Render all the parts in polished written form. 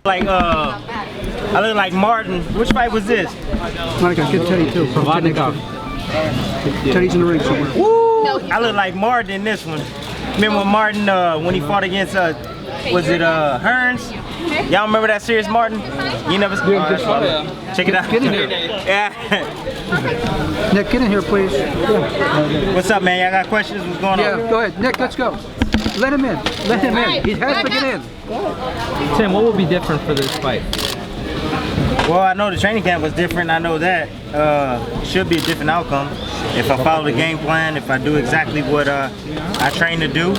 Like I look like Martin. Which fight was this? Monica, get Teddy too. Teddy's in the ring somewhere. Woo! I look like Martin in this one. Remember when Martin when he fought against was it Hearns? Y'all remember that series, Martin? You never check it out. Get in here. Yeah. Nick, get in here, please. Yeah. What's up, man? Y'all got questions? What's going on? Yeah, go ahead. Nick, let's go. Let him in. Let him in. He has to get in. Tim, what will be different for this fight? Well, I know the training camp was different. I know that. Should be a different outcome if I follow the game plan, if I do exactly what I train to do.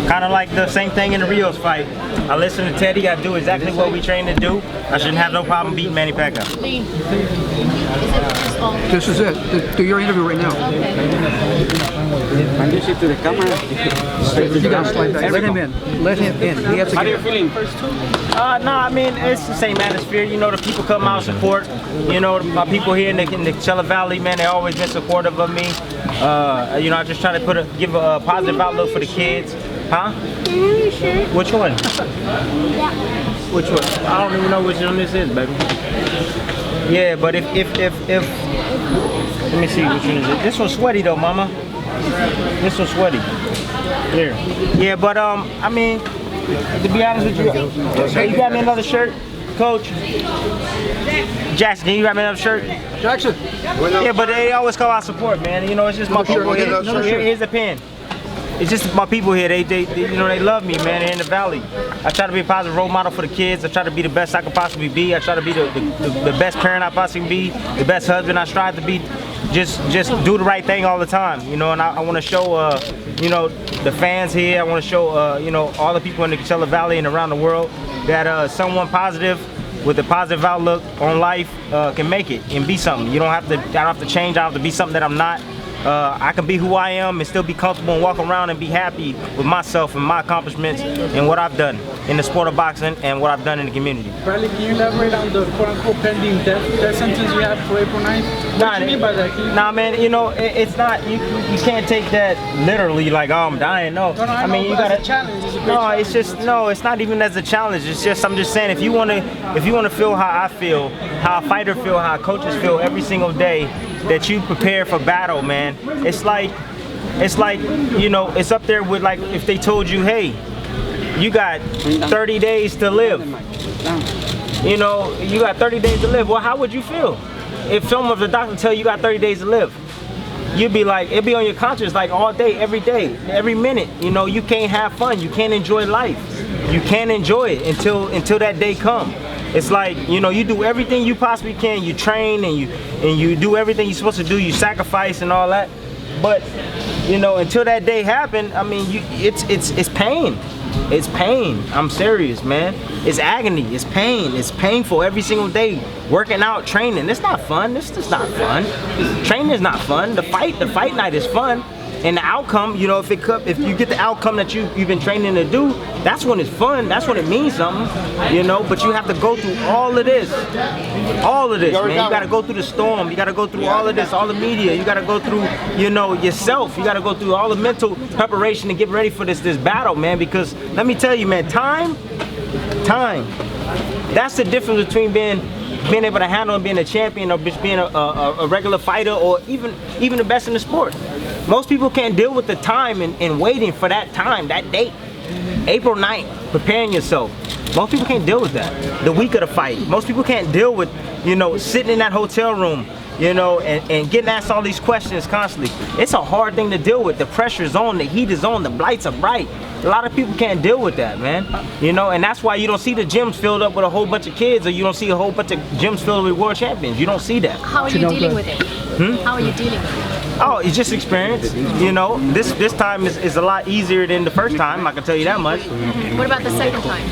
Kind of like the same thing in the Rios fight. I listen to Teddy, I do exactly what we train to do. I shouldn't have no problem beating Manny Pacquiao. This is it. Do your interview right now. Introduce it to the camera. You gotta slide back. Let him in. Let him in. He has to How do you get feel in. in first two? No, I mean, it's the same atmosphere. You know, the people come out support. You know, my people here in the Coachella Valley, man, they always been supportive of me. You know, I just try to give a positive outlook for the kids. Huh? Which one? Which one? I don't even know which one this is, baby. Yeah, but if let me see which one is it. This one's sweaty though, mama. This one's sweaty. Here. Yeah, but I mean, to be honest with you, hey, you got me another shirt, Coach? Jackson, can you grab me another shirt? Jackson. Yeah, but they always call out support, man. You know, it's just my people here. Here's the pen. It's just my people here. They you know, they love me, man. They're in the valley. I try to be a positive role model for the kids. I try to be the best I could possibly be. I try to be the best parent I possibly can be, the best husband I strive to be. Just do the right thing all the time, you know. And I want to show, you know, the fans here. I want to show, you know, all the people in the Coachella Valley and around the world that someone positive with a positive outlook on life can make it and be something. You don't have to. I don't have to change. I don't have to be something that I'm not. I can be who I am and still be comfortable and walk around and be happy with myself and my accomplishments and what I've done in the sport of boxing and what I've done in the community. Bradley, can you elaborate on the quote-unquote pending death sentence you have for April 9th? What do you mean by that? Nah, man, you know, it's not, you can't take that literally like, oh, I'm dying. No, I mean, you got a challenge. It's just, no, it's not even as a challenge. It's just, I'm just saying, if you want to feel how I feel, how a fighter feel, how coaches feel every single day, that you prepare for battle, man. It's like, you know, it's up there with like if they told you, hey, you got 30 days to live. You know, you got 30 days to live. Well, how would you feel if some of the doctor tell you got 30 days to live? You'd be like, it'd be on your conscience like all day, every minute. You know, you can't have fun. You can't enjoy life. You can't enjoy it until that day comes. It's like, you know, you do everything you possibly can. You train and you do everything you're supposed to do. You sacrifice and all that. But, you know, until that day happen, I mean, it's pain. It's pain. I'm serious, man. It's agony. It's pain. It's painful every single day. Working out, training. It's not fun. This is not fun. Training is not fun. The fight night is fun. And the outcome, you know, if you get the outcome that you've been training to do, that's when it's fun. That's when it means something, you know. But you have to go through all of this, man. You got to go through the storm. You got to go through all of this, all the media. You got to go through, you know, yourself. You got to go through all the mental preparation to get ready for this battle, man. Because let me tell you, man, time. That's the difference between being able to handle and being a champion or just being a regular fighter or even the best in the sport. Most people can't deal with the time and waiting for that time, that date. April 9th, preparing yourself. Most people can't deal with that. The week of the fight. Most people can't deal with, you know, sitting in that hotel room, you know, and getting asked all these questions constantly. It's a hard thing to deal with. The pressure's on, the heat is on, the lights are bright. A lot of people can't deal with that, man. You know, and that's why you don't see the gyms filled up with a whole bunch of kids, or you don't see a whole bunch of gyms filled with world champions. You don't see that. How are you dealing with it? How are you dealing with it? Oh, it's just experience. You know, this time is a lot easier than the first time, I can tell you that much. What about the second time?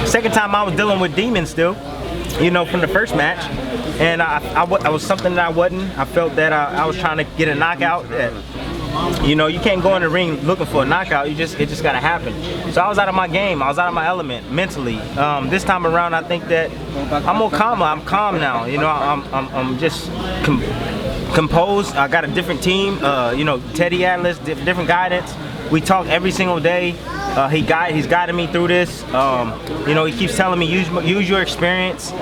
Second time I was dealing with demons still, you know, from the first match. And I was something that I wasn't. I felt that I was trying to get a knockout. You know, you can't go in the ring looking for a knockout. It just gotta happen. So I was out of my game. I was out of my element mentally. This time around, I think that I'm more calmer. I'm calm now. You know, I'm just composed. I got a different team. You know, Teddy Atlas, different guidance. We talk every single day. He's guiding me through this. You know, he keeps telling me use your experience,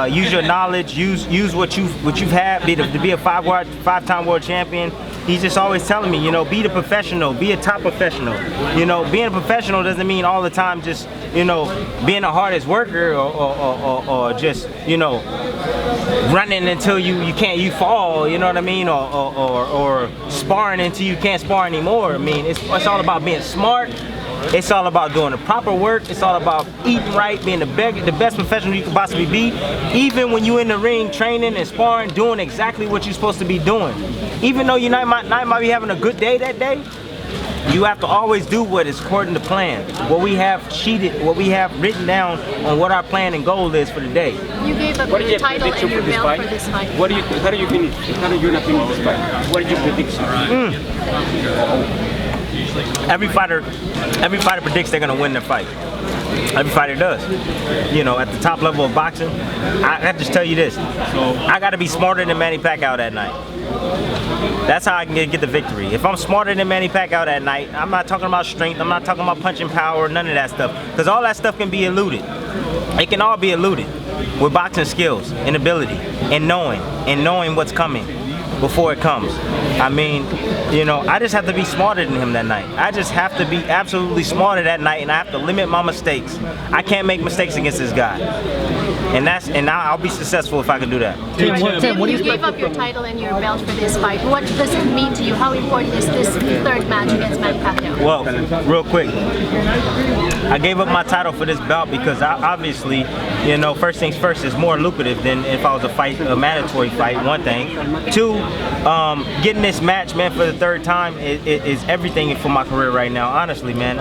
use your knowledge, use what you've had to be a five-time world champion. He's just always telling me, you know, be the professional, be a top professional. You know, being a professional doesn't mean all the time just, you know, being the hardest worker or just, you know, running until you fall, you know what I mean, or sparring until you can't spar anymore. I mean, it's all about being smart. It's all about doing the proper work. It's all about eating right, being the best professional you can possibly be. Even when you're in the ring, training and sparring, doing exactly what you're supposed to be doing. Even though you might be having a good day that day, you have to always do what is according to plan. What we have written down on what our plan and goal is for the day. You gave up your title and your belt for this fight. How do you finish? How do you not finish this fight? What did you predict? Every fighter predicts they're gonna win their fight. Every fighter does. You know, at the top level of boxing, I have to just tell you this. I gotta be smarter than Manny Pacquiao that night. That's how I can get the victory. If I'm smarter than Manny Pacquiao that night, I'm not talking about strength, I'm not talking about punching power, none of that stuff. Because all that stuff can be eluded. It can all be eluded with boxing skills and ability and knowing what's coming before it comes. I mean, you know, I just have to be smarter than him that night. I just have to be absolutely smarter that night, and I have to limit my mistakes. I can't make mistakes against this guy. And I'll be successful if I can do that. Tim, you gave up your title and your belt for this fight. What does it mean to you? How important is this third match against Manny Pacquiao? Well, real quick, I gave up my title for this belt because obviously, you know, first things first, it's more lucrative than if I was a mandatory fight, one thing. Two, getting this match, man, for the third time is everything for my career right now, honestly, man.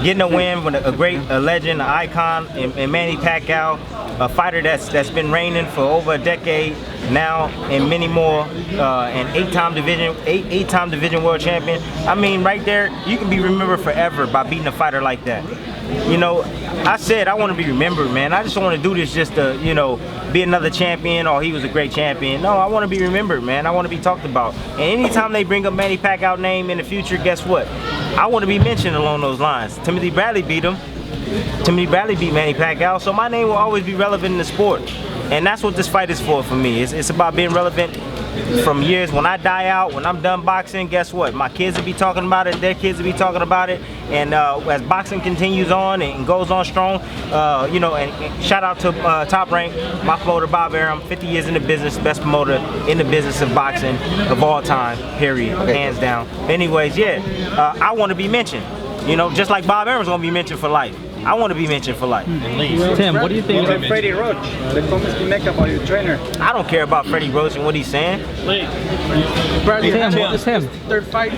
Getting a win with a legend, an icon, in Manny Pacquiao, a fighter that's been reigning for over a decade now, and many more, an eight-time division world champion. I mean, right there, you can be remembered forever by beating a fighter like that. You know, I said I want to be remembered, man. I just don't want to do this just to, you know, be another champion or he was a great champion. No, I want to be remembered, man. I want to be talked about. And anytime they bring up Manny Pacquiao's name in the future, guess what? I want to be mentioned along those lines. Timothy Bradley beat him. Timothy Bradley beat Manny Pacquiao, so my name will always be relevant in the sport. And that's what this fight is for me. It's about being relevant from years. When I die out, when I'm done boxing, guess what? My kids will be talking about it, their kids will be talking about it. And as boxing continues on and goes on strong, you know, and shout out to Top Rank, my promoter Bob Arum, 50 years in the business, best promoter in the business of boxing of all time, period, hands down. Anyways, yeah, I want to be mentioned. You know, just like Bob Arum's going to be mentioned for life. I want to be mentioned for life. Tim, what do you think about Freddie Roach? The comments you make about your trainer. I don't care about Freddie Roach and what he's saying. Bradley, Tim. third fight,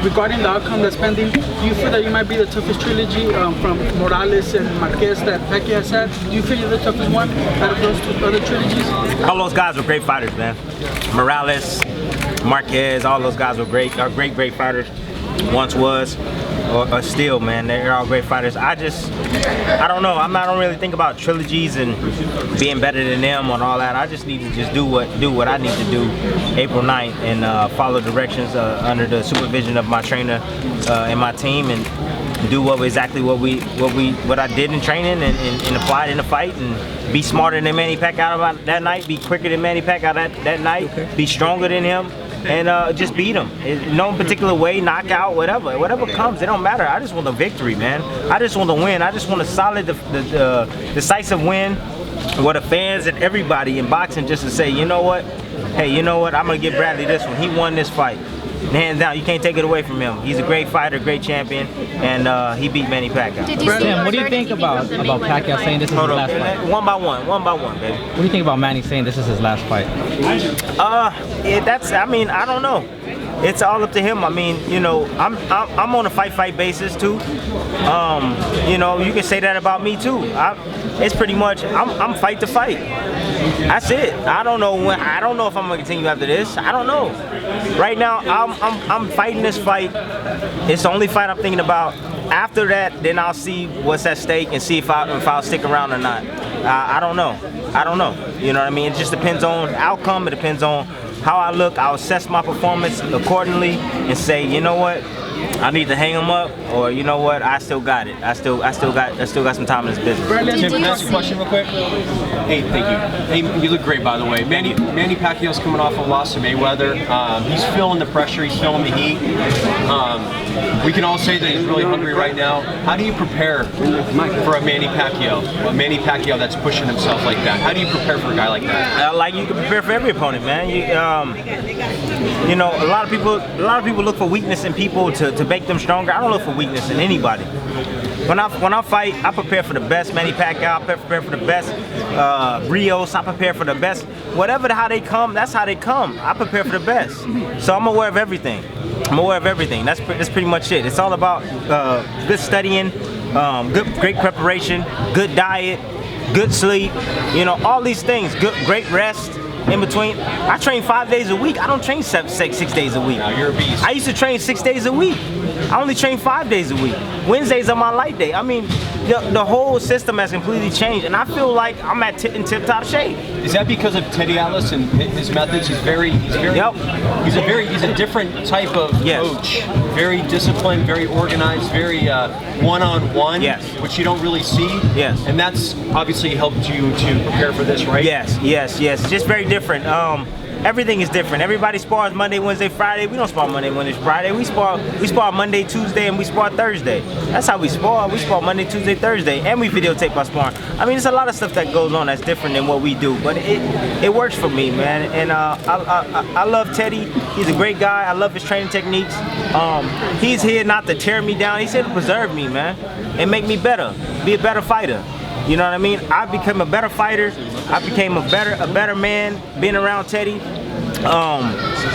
regarding the outcome that's pending, do you feel that you might be the toughest trilogy from Morales and Marquez that Pacquiao has had? Do you feel you're the toughest one out of those two other trilogies? All those guys were great fighters, man. Morales, Marquez, all those guys were great. Are great fighters. Once was. Or still, man, they're all great fighters. I don't know. I don't really think about trilogies and being better than them and all that. I just need to just do what I need to do April 9th and follow directions under the supervision of my trainer and my team, and do exactly what I did in training and applied in the fight, and be smarter than Manny Pacquiao that night, be quicker than Manny Pacquiao that night, be stronger than him. And just beat him in no particular way, knockout, whatever comes, it don't matter. I just want the victory, man. I just want to win. I just want a solid, decisive win with the fans and everybody in boxing, just to say, you know what? Hey, you know what? I'm gonna give Bradley this one. He won this fight. Hands down, you can't take it away from him. He's a great fighter, great champion, and he beat Manny Pacquiao. Tim, what do you think about Pacquiao saying this is his last fight? One by one, baby. What do you think about Manny saying this is his last fight? I mean, I don't know. It's all up to him. I mean, you know, I'm on a fight basis too. You know, you can say that about me too. It's pretty much I'm fight to fight. That's it. I don't know if I'm gonna continue after this. I don't know. Right now, I'm fighting this fight. It's the only fight I'm thinking about. After that, then I'll see what's at stake and see if I'll stick around or not. I don't know. You know what I mean? It just depends on the outcome. It depends on how I look, I'll assess my performance accordingly and say, you know what, I need to hang him up, or you know what, I still got it. I still got some time in this business. Tim, can I ask you a question real quick? Hey, thank you. Hey, you look great, by the way. Manny Pacquiao's coming off a loss to Mayweather. He's feeling the pressure. He's feeling the heat. We can all say that he's really hungry right now. How do you prepare for a Manny Pacquiao? A Manny Pacquiao that's pushing himself like that. How do you prepare for a guy like that? Like you can prepare for every opponent, man. You know, a lot of people look for weakness in people to make them stronger. I don't look for weakness in anybody. When I fight, I prepare for the best Manny Pacquiao. I prepare for the best Rios. I prepare for the best. Whatever how they come, that's how they come. I prepare for the best. So I'm aware of everything. That's pretty much it. It's all about good studying, great preparation, good diet, good sleep. You know, all these things. Great rest. In between, I train 5 days a week. I don't train 6 days a week. Now you're a beast. I used to train 6 days a week. I only train 5 days a week. Wednesdays are my light day. I mean, the whole system has completely changed, and I feel like I'm in tip-top shape. Is that because of Teddy Atlas and his methods? He's a different type of coach. Very disciplined, very organized, very one-on-one, which you don't really see. Yes. And that's obviously helped you to prepare for this, right? Yes. Just very different. Everything is different. Everybody spars Monday, Wednesday, Friday. We don't spar Monday, Wednesday, Friday. We spar Monday, Tuesday, and we spar Thursday. That's how we spar. We spar Monday, Tuesday, Thursday, and we videotape our sparring. I mean, there's a lot of stuff that goes on that's different than what we do, but it works for me, man. And I love Teddy. He's a great guy. I love his training techniques. He's here not to tear me down. He's here to preserve me, man, and make me better, be a better fighter. You know what I mean? I became a better fighter. I became a better man being around Teddy.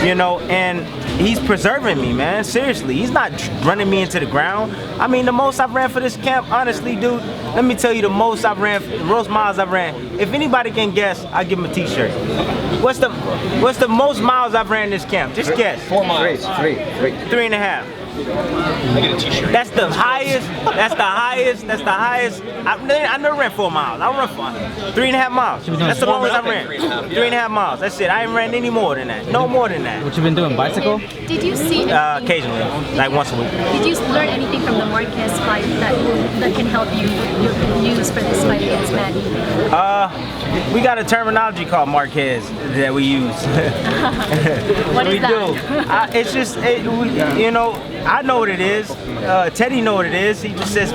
You know, and he's preserving me, man. Seriously, he's not running me into the ground. I mean, the most I've ran for this camp, honestly, dude, let me tell you the most I've ran, the most miles I've ran. If anybody can guess, I'll give him a t-shirt. What's the most miles I've ran this camp? Just guess. 4 miles. 3.5. I get a t-shirt. That's the highest. I never ran 4 miles. I run 3.5 miles. That's the longest I ran. 3.5 miles. That's it. I ain't ran any more than that. No more than that. What you been doing, bicycle? Did you see occasionally, like once a week. Did you learn anything from the Marquez fight that can help you use for this fight against Manny? We got a terminology called Marquez that we use. What is that? It's just, you know, I know what it is. Teddy know what it is. He just says,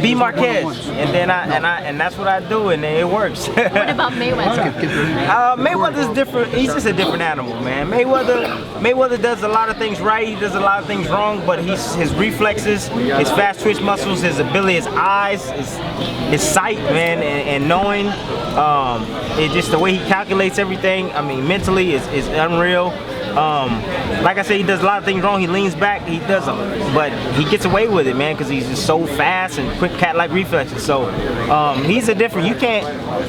be Marquez, and then and that's what I do, and it works. What about Mayweather? Mayweather's different. He's just a different animal, man. Mayweather does a lot of things right. He does a lot of things wrong, but his reflexes, his fast twitch muscles, his ability, his eyes, his sight, man, and knowing. It just the way he calculates everything. I mean, mentally is unreal. Like I said, he does a lot of things wrong. He leans back, he does them, but he gets away with it, man, because he's just so fast and quick cat-like reflexes. So he's a different.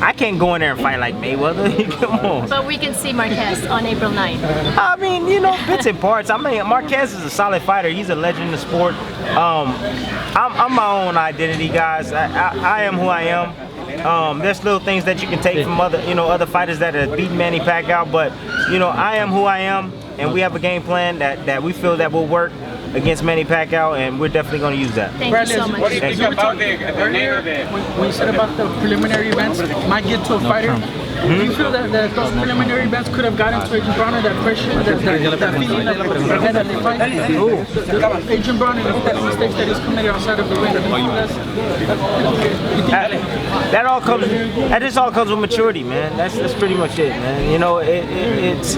I can't go in there and fight like Mayweather. Come on. But we can see Marquez on April 9th. I mean, you know, bits and parts. I mean, Marquez is a solid fighter. He's a legend in the sport. I'm my own identity, guys. I am who I am. There's little things that you can take from other fighters that have beaten Manny Pacquiao, but you know, I am who I am, and we have a game plan that we feel that will work against Manny Pacquiao, and we're definitely going to use that. Thank you so much. What do you think about earlier when you said about the preliminary events might get to a fighter? Do you feel that those preliminary events could have gotten to Adrian Broner, that pressure, that feeling of ahead of the fight? Adrian Broner, the mistakes that he's committed outside of the ring. That all comes with maturity, man. That's pretty much it, man. You know, it's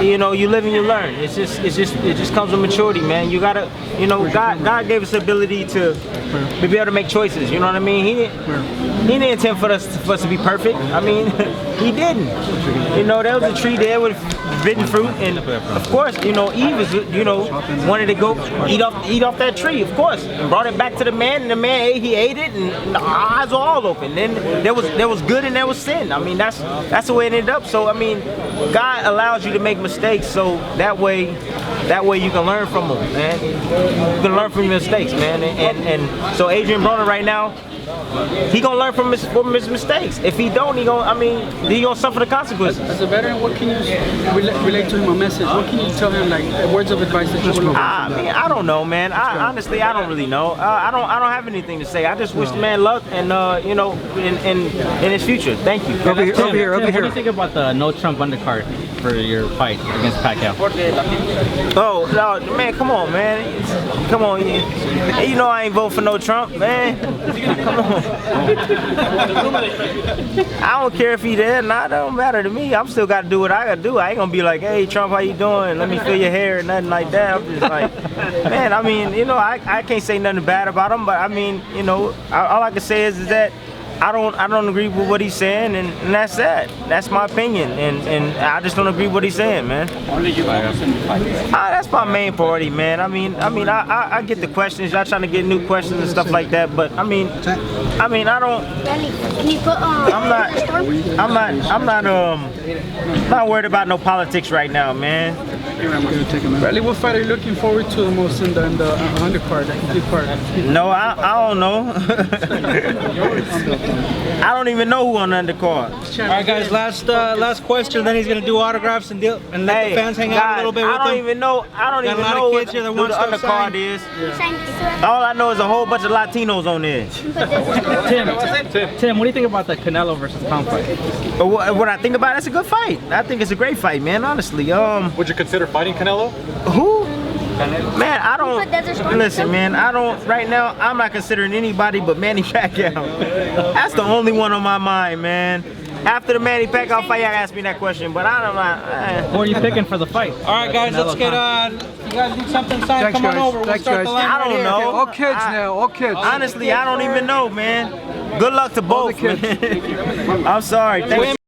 you know, you live and you learn. It just comes with maturity, man. You gotta, you know, God gave us the ability to be able to make choices. You know what I mean? He didn't intend for us to be perfect. I mean, he didn't. You know, there was a tree there with forbidden fruit, and of course, you know, Eve wanted to go eat off that tree, of course, and brought it back to the man, and the man he ate it, and the eyes were all open. Then there was good and there was sin. I mean, that's the way it ended up. So I mean, God allows you to make mistakes, so that way you can learn from them, man. You can learn from your mistakes, man. And so Adrian Broner right now, he gonna learn from his mistakes. If he don't, he gonna suffer the consequences. As a veteran, what can you relate to him a message? What can you tell him, like words of advice that you will? I don't know, man. Honestly, I don't really know. I don't have anything to say. I just wish the man luck and you know, in his future. Thank you. Over here. What do you think about the no Trump undercard for your fight against Pacquiao? Oh no, man, come on, man. Come on. You know I ain't vote for no Trump, man. Come on. I don't care if he did, not. That don't matter to me. I'm still got to do what I got to do. I ain't gonna be like, hey Trump, how you doing? Let me feel your hair or nothing like that. I'm just like, man. I mean, you know, I can't say nothing bad about him, but I mean, you know, all I can say is that I don't agree with what he's saying, and that's that. That's my opinion, and I just don't agree with what he's saying, man. That's my main priority, man. I mean, I get the questions. Y'all trying to get new questions and stuff like that, but I mean, I don't. Can you put I'm not worried about no politics right now, man. Bradley, what fight are you looking forward to the most in the undercard, the complete card? No, I don't know. I don't even know who on the undercard. All right, guys. Last question. Then he's gonna do autographs and let the fans hang out a little bit with him. I don't even know what the undercard is. Yeah. All I know is a whole bunch of Latinos on there. Tim, what do you think about the Canelo versus Khan fight? What I think about it, it's a good fight. I think it's a great fight, man. Honestly, would you consider fighting Canelo? Who? Man, I don't. Listen, man, I don't. Right now, I'm not considering anybody but Manny Pacquiao. That's the only one on my mind, man. After the Manny Pacquiao fight, you asked me that question, but I don't know. Who are you picking for the fight? All right, guys, let's get on. You guys need something signed? Come on over. We'll start the line. I don't know. All kids now, all kids. Honestly, I don't even know, man. Good luck to both, man. I'm sorry. Thank you.